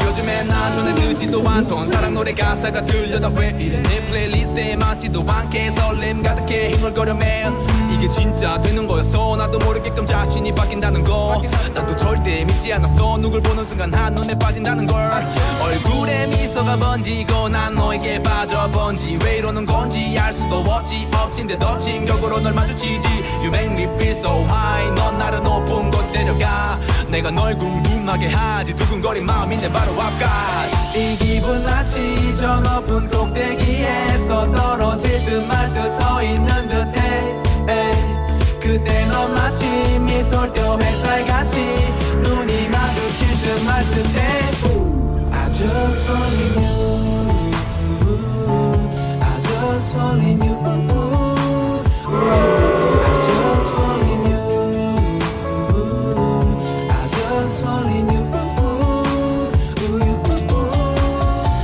요즘에 나 전에 듣지도 않던 사랑 노래 가사가 들려다 왜 이래 내 플레이리스트에 맞지도 않게 설렘 가득해 흥얼거려 man 이게 진짜 되는 거였어 나도 모르게끔 자신이 바뀐다는 거 나도 절대 믿지 않았어 누굴 보는 순간 한눈에 빠진다는 걸 얼굴에 미소가 번지고 난 너에게 빠져번지 왜 이러는 건지 알 수도 없지 엎친 데 덮친 격으로 널 마주치지 You make me feel so high 넌 나를 높은 곳에 데려가 내가 널 궁금하게 하지 두근거린 마음인데 바로 앞까지 이 기분 마치 저 높은 꼭대기에서 떨어질 듯 말 듯 서 있는 듯해 그때 넌 마치 미소를 띄어 햇살같이 눈이 마주칠 듯 말 듯해 I just fall in you I just fall in you I just fall in you I just fall in you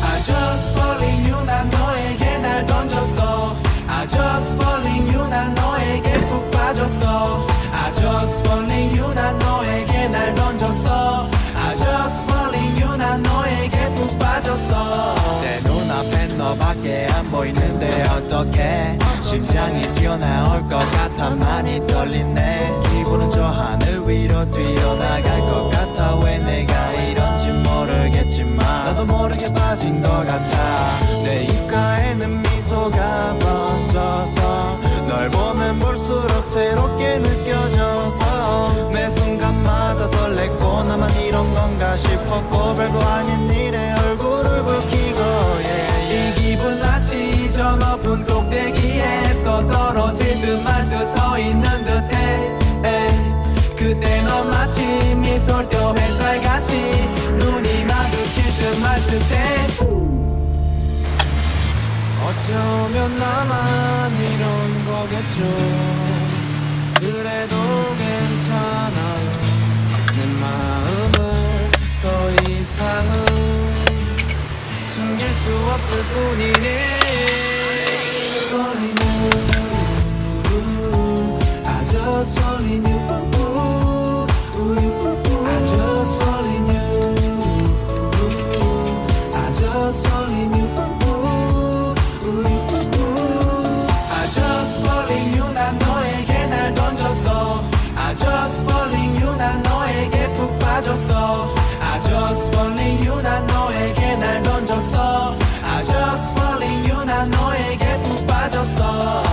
I just fall in you 난 너에게 날 던졌어 I just fall in you 난 너에게 푹 빠졌어 I just fall in you 난 너에게 날 던졌어 I just fall in you 난 너에게 푹 빠졌어 내 눈앞엔 너밖에 안 보이는데 어떡해 심장이 튀어나올 것 같아 많이 떨리네 기분은 저 하늘 위로 뛰어나갈 것 같아 왜 내가 이런지 모르겠지만 나도 모르게 빠진 것 같아 내 입가에는 미소가 번져서 널 보면 볼수록 새롭게 느껴져서 매 순간마다 설렜고 나만 이런 건가 싶었고 별거 아닌 일에 얼굴을 붉히고 이 기분 마치 저 높은 꼭대기에서 떨어질 듯 말 듯 서 있는 듯해 그때 넌 마치 미소를 띄어 햇살같이 눈이 마주칠 듯 말 듯해 어쩌면 나만 이런 거겠죠 그래도 괜찮아요 내 마음을 더 이상은 숨길 수 없을 뿐이니 Fall in you I just fall in you I just fall in you I just fall in you I just fall in you 난 너에게 날 던졌어 I just fall in you 난 너에게 푹 빠졌어 I just fall in you 난 너에게 날 던졌어 I just fall in you 난 너에게 푹 빠졌어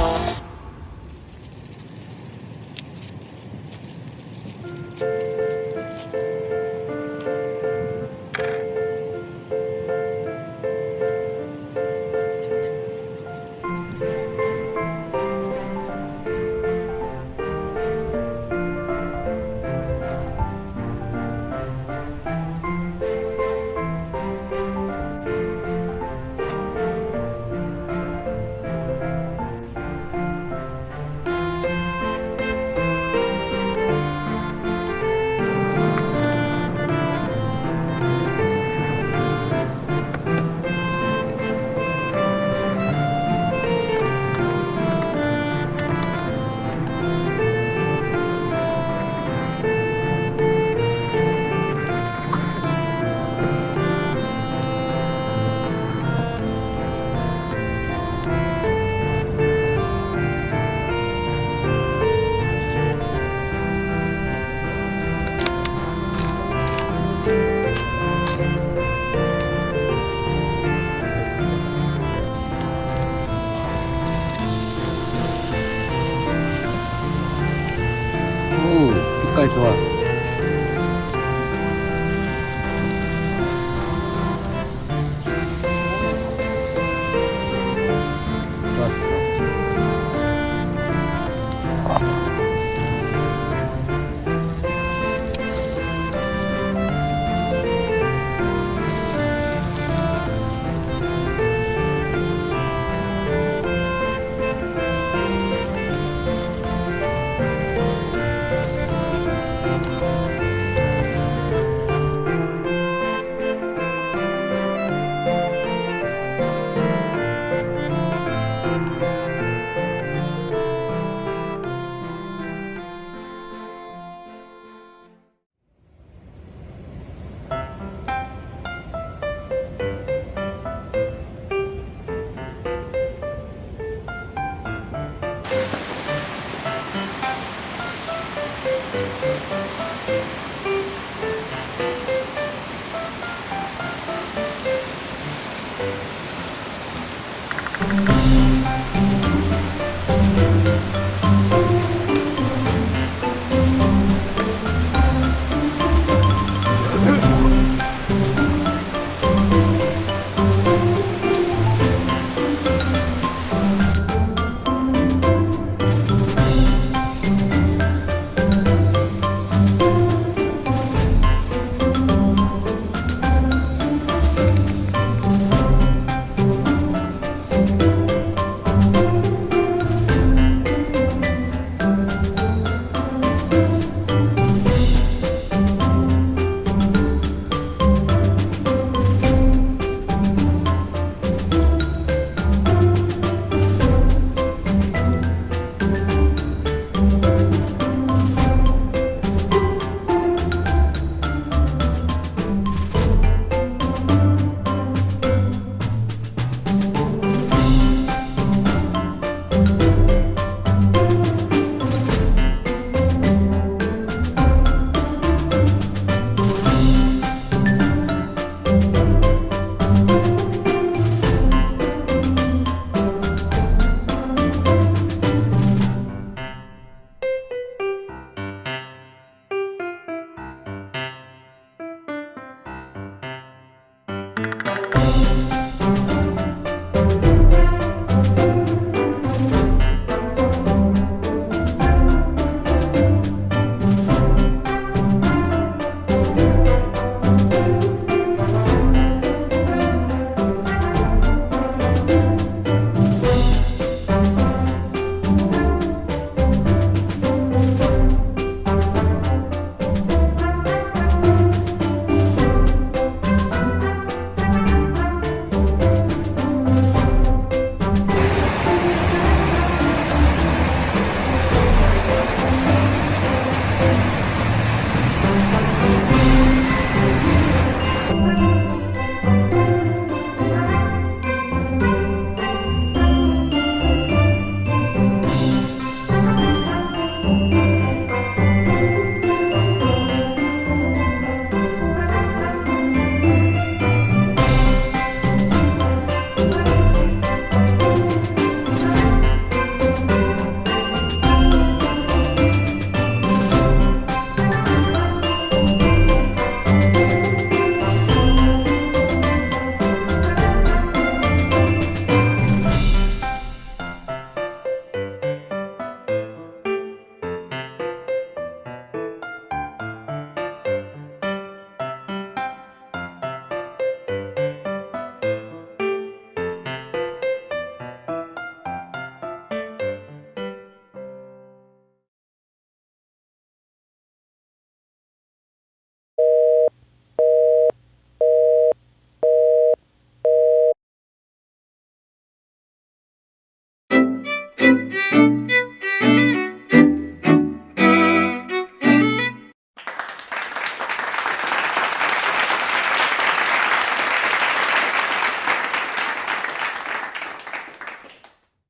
색깔 좋아.